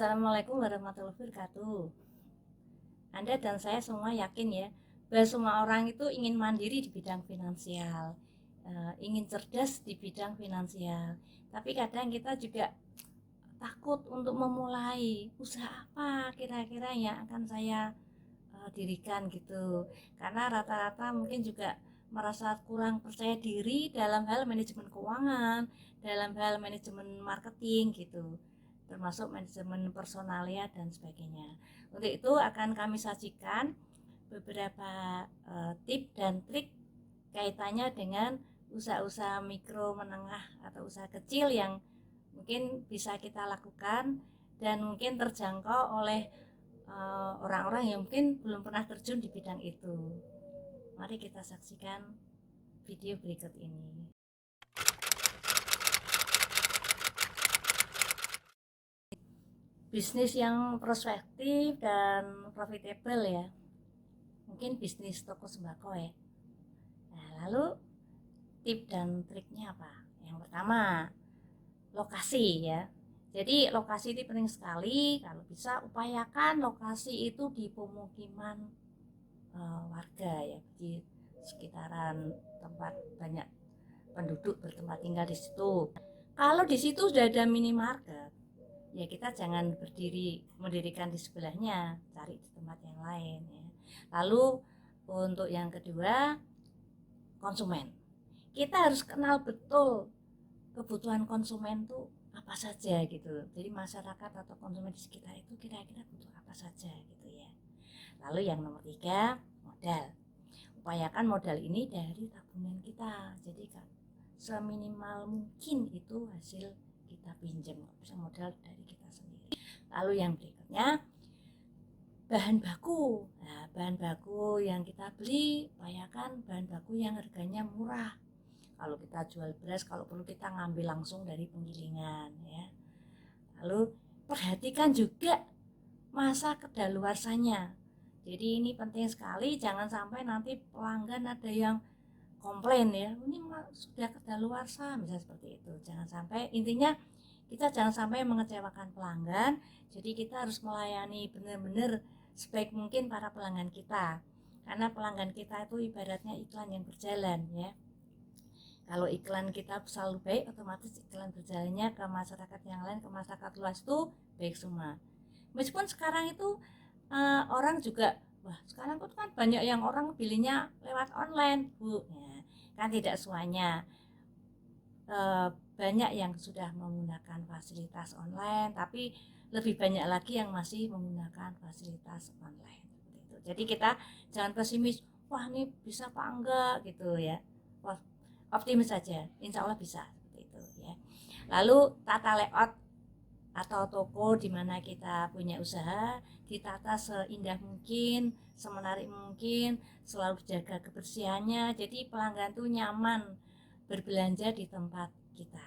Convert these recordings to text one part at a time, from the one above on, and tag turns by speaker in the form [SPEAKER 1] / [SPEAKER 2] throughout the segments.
[SPEAKER 1] Assalamualaikum warahmatullahi wabarakatuh. Anda dan saya semua yakin ya, bahwa semua orang itu ingin mandiri di bidang finansial, ingin cerdas di bidang finansial. Tapi kadang kita juga takut untuk memulai usaha apa kira-kira yang akan saya dirikan gitu. Karena rata-rata mungkin juga merasa kurang percaya diri dalam hal manajemen keuangan, dalam hal manajemen marketing gitu, termasuk manajemen personalia dan sebagainya. Untuk itu akan kami sajikan beberapa tip dan trik kaitannya dengan usaha-usaha mikro, menengah atau usaha kecil yang mungkin bisa kita lakukan dan mungkin terjangkau oleh orang-orang yang mungkin belum pernah terjun di bidang itu. Mari kita saksikan video berikut ini. Bisnis yang prospektif dan profitable ya, mungkin bisnis toko sembako ya. Nah, lalu tip dan triknya apa? Yang pertama, lokasi ya. Jadi lokasi itu penting sekali. Kalau bisa upayakan lokasi itu di pemukiman warga ya, di sekitaran tempat banyak penduduk bertempat tinggal di situ. Kalau di situ sudah ada minimarket, ya kita jangan mendirikan di sebelahnya, cari di tempat yang lain ya. Lalu untuk yang kedua, konsumen. Kita harus kenal betul kebutuhan konsumen tuh apa saja gitu. Jadi masyarakat atau konsumen di sekitar itu kira-kira butuh apa saja gitu ya. Lalu yang nomor tiga, modal. Upayakan modal ini dari tabungan kita. Jadi kan seminimal mungkin itu hasil kita pinjam, bisa modal dari kita sendiri. Lalu yang berikutnya, bahan baku. Nah, bahan baku yang kita beli, upayakan bahan baku yang harganya murah. Kalau kita jual beras, kalau perlu kita ngambil langsung dari penggilingan ya. Lalu perhatikan juga masa kedaluarsanya. Jadi ini penting sekali, jangan sampai nanti pelanggan ada yang komplain ya, ini sudah kedaluarsa misalnya seperti itu. Jangan sampai, intinya kita jangan sampai mengecewakan pelanggan. Jadi kita harus melayani benar-benar sebaik mungkin para pelanggan kita, karena pelanggan kita itu ibaratnya iklan yang berjalan ya. Kalau iklan kita selalu baik, otomatis iklan berjalannya ke masyarakat yang lain, ke masyarakat luas itu baik semua. Meskipun sekarang itu orang juga, wah sekarang itu kan banyak yang orang belinya lewat online Bu ya, kan tidak semuanya. Banyak yang sudah menggunakan fasilitas online, tapi lebih banyak lagi yang masih menggunakan fasilitas online gitu. Jadi kita jangan pesimis, wah ini bisa apa enggak gitu ya. Wah, optimis saja, insya Allah bisa seperti itu ya. Lalu tata layout atau toko di mana kita punya usaha ditata seindah mungkin, semenarik mungkin, selalu jaga kebersihannya. Jadi pelanggan tuh nyaman berbelanja di tempat kita.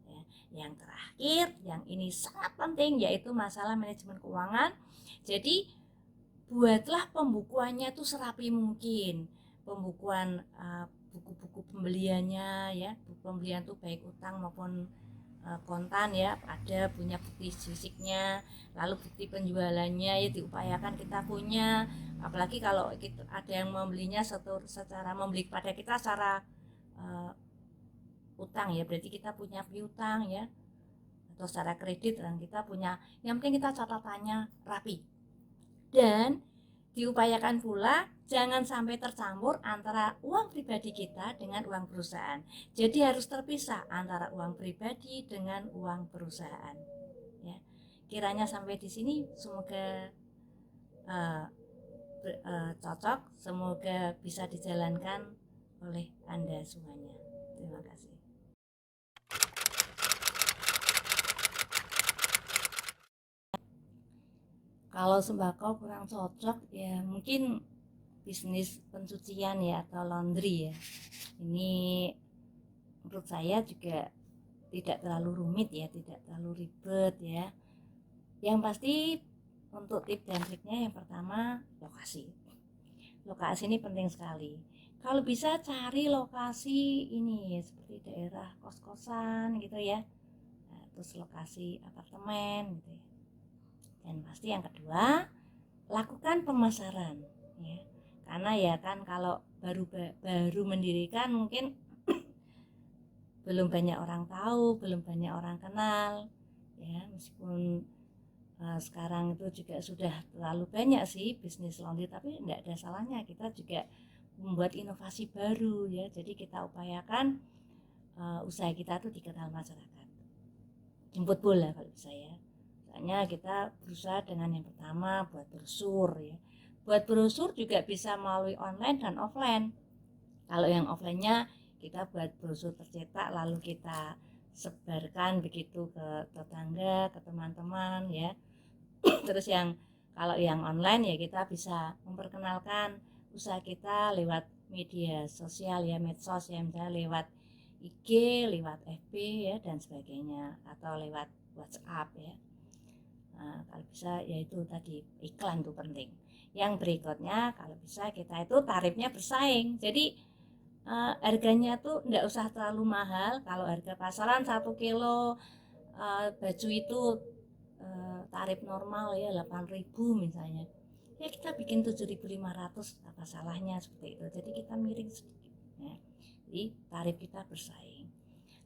[SPEAKER 1] Ya. Yang terakhir, yang ini sangat penting yaitu masalah manajemen keuangan. Jadi buatlah pembukuannya tuh serapi mungkin. Pembukuan buku-buku pembeliannya ya, buku pembelian tuh baik utang maupun kontan ya, ada punya bukti fisiknya, lalu bukti penjualannya ya diupayakan kita punya. Apalagi kalau kita, ada yang membelinya secara membeli pada kita secara utang ya, berarti kita punya piutang ya, atau secara kredit dan kita punya. Yang penting kita catatannya rapi. Dan diupayakan pula jangan sampai tercampur antara uang pribadi kita dengan uang perusahaan. Jadi harus terpisah antara uang pribadi dengan uang perusahaan. Ya. Kiranya sampai di sini semoga cocok, semoga bisa dijalankan oleh Anda semuanya. Terima kasih. Kalau sembako kurang cocok ya mungkin bisnis pencucian ya atau laundry ya. Ini menurut saya juga tidak terlalu rumit ya, tidak terlalu ribet ya. Yang pasti untuk tip dan triknya yang pertama lokasi. Lokasi ini penting sekali. Kalau bisa cari lokasi ini seperti daerah kos-kosan gitu ya. Nah, terus lokasi apartemen gitu ya. Dan pasti yang kedua, lakukan pemasaran ya. Karena ya kan kalau baru mendirikan mungkin belum banyak orang tahu, belum banyak orang kenal ya, meskipun sekarang itu juga sudah terlalu banyak sih bisnis laundry, tapi tidak ada salahnya kita juga membuat inovasi baru ya. Jadi kita upayakan usaha kita tuh dikenal masyarakat, jemput bola kalau saya. Soalnya kita berusaha dengan yang pertama buat brosur ya. Buat brosur juga bisa melalui online dan offline. Kalau yang offline-nya kita buat brosur tercetak lalu kita sebarkan begitu ke tetangga, ke teman-teman ya. Terus kalau yang online ya kita bisa memperkenalkan usaha kita lewat media sosial ya, medsos ya, misalnya lewat IG, lewat FB ya dan sebagainya, atau lewat WhatsApp ya. Nah, kalau bisa yaitu tadi iklan tuh penting. Yang berikutnya kalau bisa kita itu tarifnya bersaing. Jadi harganya tuh enggak usah terlalu mahal. Kalau harga pasaran 1 kilo baju itu tarif normal ya 8.000 misalnya. Ya kita bikin 7.500, apa salahnya seperti itu. Jadi kita miring sedikit ya. Jadi tarif kita bersaing.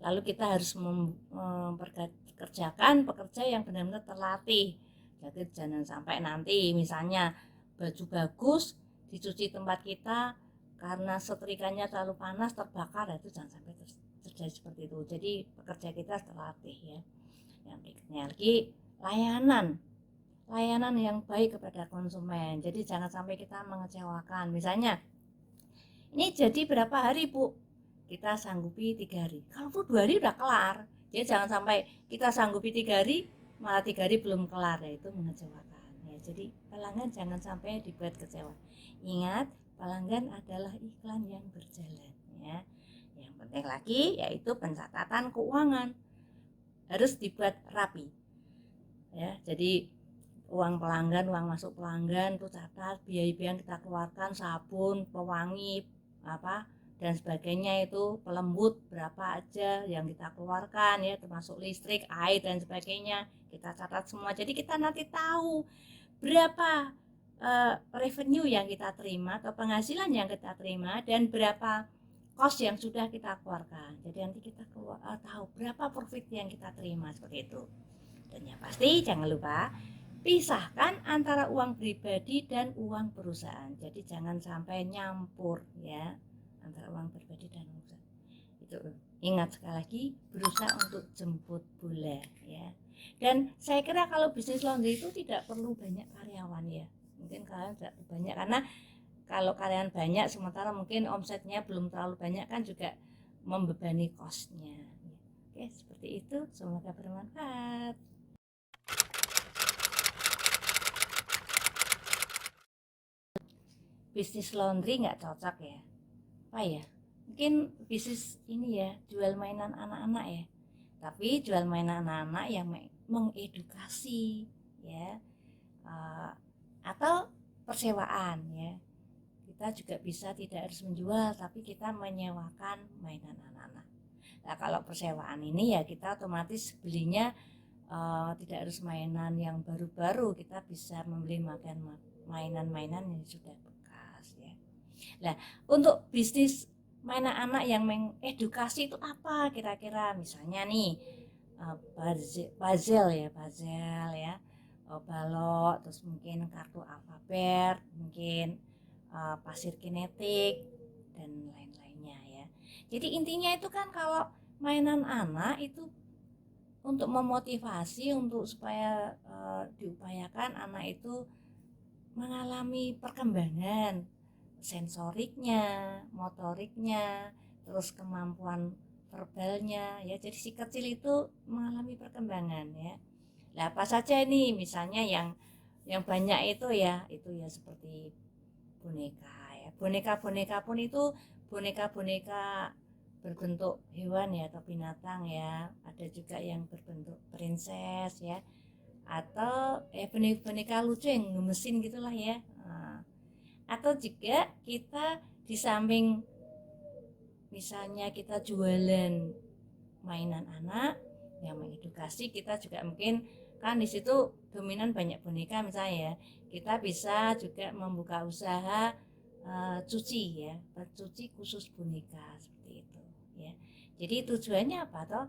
[SPEAKER 1] Lalu kita harus memperkerjakan pekerja yang benar-benar terlatih. Jadi jangan sampai nanti misalnya baju bagus dicuci tempat kita karena setrikanya terlalu panas terbakar, itu jangan sampai terjadi seperti itu. Jadi pekerja kita terlatih ya. Yang berikutnya lagi layanan yang baik kepada konsumen. Jadi jangan sampai kita mengecewakan. Misalnya ini jadi berapa hari Bu? Kita sanggupi 3 hari. Kalau 2 hari udah kelar. Jadi jangan sampai kita sanggupi 3 hari malah 3 hari belum kelar, ya itu mengecewakan ya. Jadi pelanggan jangan sampai dibuat kecewa. Ingat, pelanggan adalah iklan yang berjalan ya. Yang penting lagi yaitu pencatatan keuangan harus dibuat rapi ya. Jadi uang pelanggan, uang masuk pelanggan tuh catat, biaya-biaya yang kita keluarkan, sabun, pewangi, apa dan sebagainya, itu pelembut berapa aja yang kita keluarkan ya, termasuk listrik, air dan sebagainya, kita catat semua. Jadi kita nanti tahu berapa revenue yang kita terima atau penghasilan yang kita terima dan berapa cost yang sudah kita keluarkan. Jadi nanti kita tahu berapa profit yang kita terima seperti itu. Dan yang pasti jangan lupa pisahkan antara uang pribadi dan uang perusahaan. Jadi jangan sampai nyampur ya antara uang pribadi dan uang perusahaan. Itu ingat sekali lagi, berusaha untuk jemput bola ya. Dan saya kira kalau bisnis laundry itu tidak perlu banyak karyawan ya. Mungkin kalian tidak banyak, karena kalau karyawan banyak sementara mungkin omsetnya belum terlalu banyak kan juga membebani kosnya. Oke, seperti itu. Semoga bermanfaat. Bisnis laundry nggak cocok ya, apa ya, mungkin bisnis ini ya jual mainan anak-anak ya, tapi jual mainan anak-anak yang mengedukasi ya, atau persewaan ya. Kita juga bisa tidak harus menjual, tapi kita menyewakan mainan anak-anak. Nah kalau persewaan ini ya kita otomatis belinya tidak harus mainan yang baru-baru, kita bisa membeli mainan-mainan yang sudah bekas ya. Nah, untuk bisnis mainan anak yang mengedukasi itu apa kira-kira? Misalnya nih puzzle ya, balok, terus mungkin kartu alfabet, mungkin pasir kinetik dan lain-lainnya ya. Jadi intinya itu kan kalau mainan anak itu untuk memotivasi, untuk supaya diupayakan anak itu mengalami perkembangan sensoriknya, motoriknya, terus kemampuan verbalnya ya. Jadi si kecil itu mengalami perkembangan ya. Nah, apa saja ini misalnya yang banyak itu ya seperti boneka ya. Boneka-boneka pun itu boneka-boneka berbentuk hewan ya atau binatang ya. Ada juga yang berbentuk princess ya. Atau boneka lucu yang gemesin gitulah ya. Atau juga kita di samping misalnya kita jualan mainan anak yang mengedukasi, kita juga mungkin kan di situ dominan banyak boneka misalnya ya, kita bisa juga membuka usaha cuci ya, cuci khusus boneka seperti itu ya. Jadi tujuannya apa toh?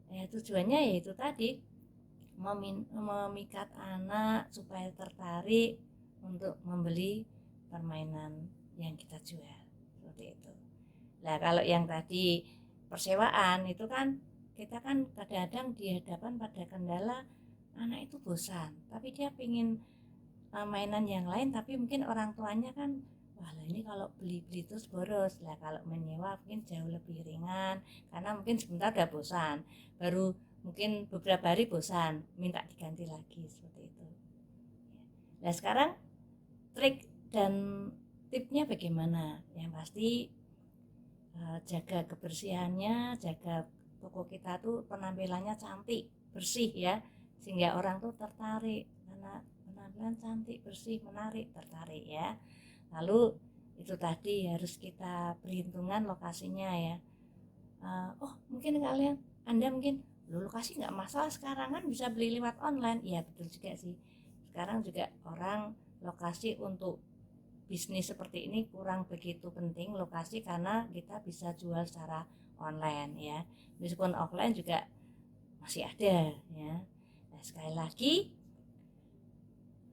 [SPEAKER 1] Ya tujuannya yaitu tadi memikat anak supaya tertarik untuk membeli permainan yang kita jual seperti itu. Nah kalau yang tadi persewaan itu kan kita kan kadang-kadang dihadapkan pada kendala anak itu bosan, tapi dia pingin mainan yang lain, tapi mungkin orang tuanya kan wah ini kalau beli-beli terus boros lah, kalau menyewa mungkin jauh lebih ringan karena mungkin sebentar udah bosan, baru mungkin beberapa hari bosan minta diganti lagi seperti itu. Nah sekarang trik dan tipnya bagaimana? Yang pasti jaga kebersihannya, jaga toko kita tuh penampilannya cantik, bersih ya, sehingga orang tuh tertarik karena penampilan cantik, bersih, menarik, tertarik ya. Lalu itu tadi harus kita perhitungan lokasinya ya. Oh mungkin Anda mungkin lokasi nggak masalah, sekarang kan bisa beli lewat online. Iya betul juga sih, sekarang juga orang lokasi untuk bisnis seperti ini kurang begitu penting lokasi, karena kita bisa jual secara online ya, meskipun offline juga masih ada ya. Nah sekali lagi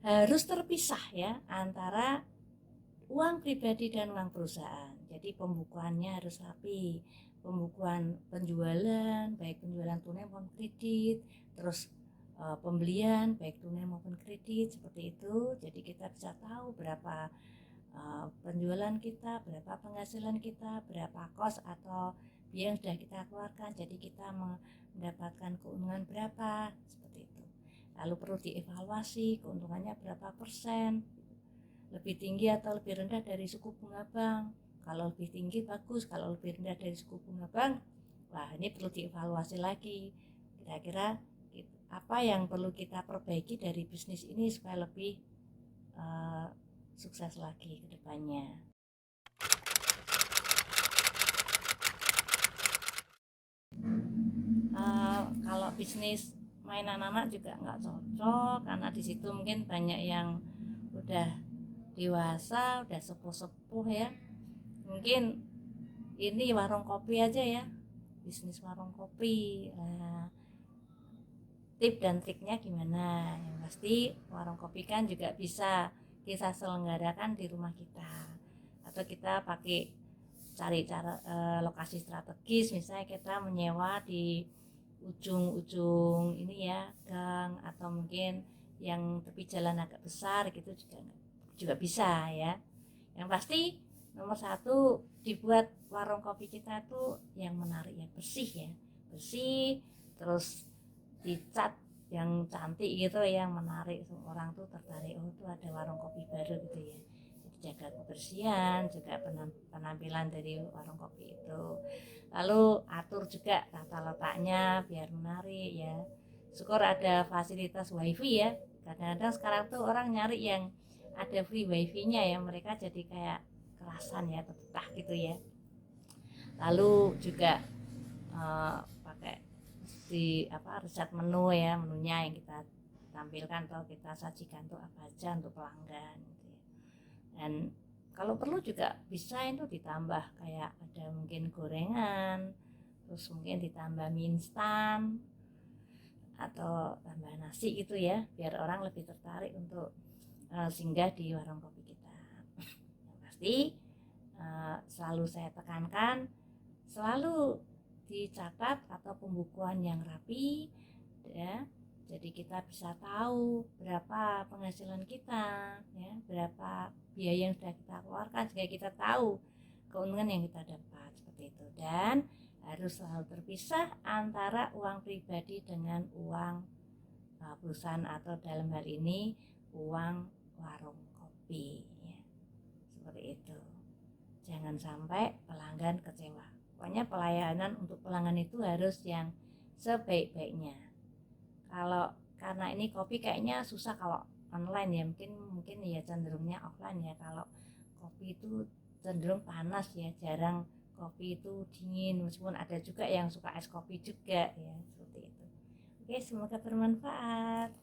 [SPEAKER 1] harus terpisah ya antara uang pribadi dan uang perusahaan. Jadi pembukuannya harus rapi, pembukuan penjualan baik penjualan tunai maupun kredit, terus pembelian baik tunai maupun kredit seperti itu. Jadi kita bisa tahu berapa penjualan kita, berapa penghasilan kita, berapa kos atau biaya yang sudah kita keluarkan, jadi kita mendapatkan keuntungan berapa seperti itu. Lalu perlu dievaluasi keuntungannya berapa persen, lebih tinggi atau lebih rendah dari suku bunga bank. Kalau lebih tinggi bagus, kalau lebih rendah dari suku bunga bank, wah ini perlu dievaluasi lagi, kira-kira apa yang perlu kita perbaiki dari bisnis ini supaya lebih sukses lagi ke depannya. Kalau bisnis mainan anak juga nggak cocok, karena di situ mungkin banyak yang udah dewasa, udah sepuh-sepuh ya. Mungkin ini warung kopi aja ya, bisnis warung kopi. Tip dan triknya gimana? Yang pasti warung kopi kan juga bisa kita selenggarakan di rumah kita, atau kita pakai cari cara lokasi strategis, misalnya kita menyewa di ujung-ujung ini ya gang, atau mungkin yang tepi jalan agak besar gitu juga bisa ya. Yang pasti nomor satu, dibuat warung kopi kita tuh yang menarik, yang bersih ya, bersih, terus dicat yang cantik gitu, yang menarik orang tuh tertarik, oh tuh ada warung kopi baru gitu ya. Jadi jaga kebersihan, juga penampilan dari warung kopi itu. Lalu atur juga tata letaknya biar menarik ya. Syukur ada fasilitas wifi ya, kadang-kadang sekarang tuh orang nyari yang ada free wifi nya ya, mereka jadi kayak kerasan ya, betah gitu ya. Lalu juga pakai di riset menu ya, menunya yang kita tampilkan atau kita sajikan tuh apa aja untuk pelanggan gitu ya. Dan kalau perlu juga bisa itu ditambah kayak ada mungkin gorengan, terus mungkin ditambah mie instan atau tambah nasi gitu ya, biar orang lebih tertarik untuk singgah di warung kopi kita. Yang pasti selalu saya tekankan, selalu dicatat atau pembukuan yang rapi ya, jadi kita bisa tahu berapa penghasilan kita ya, berapa biaya yang sudah kita keluarkan, sehingga kita tahu keuntungan yang kita dapat seperti itu. Dan harus selalu terpisah antara uang pribadi dengan uang perusahaan, atau dalam hal ini uang warung kopi ya. Seperti itu, jangan sampai pelanggan kecewa. Pokoknya pelayanan untuk pelanggan itu harus yang sebaik-baiknya. Kalau karena ini kopi kayaknya susah kalau online ya, mungkin ya cenderungnya offline ya. Kalau kopi itu cenderung panas ya, jarang kopi itu dingin, meskipun ada juga yang suka es kopi juga ya, seperti itu. Oke, semoga bermanfaat.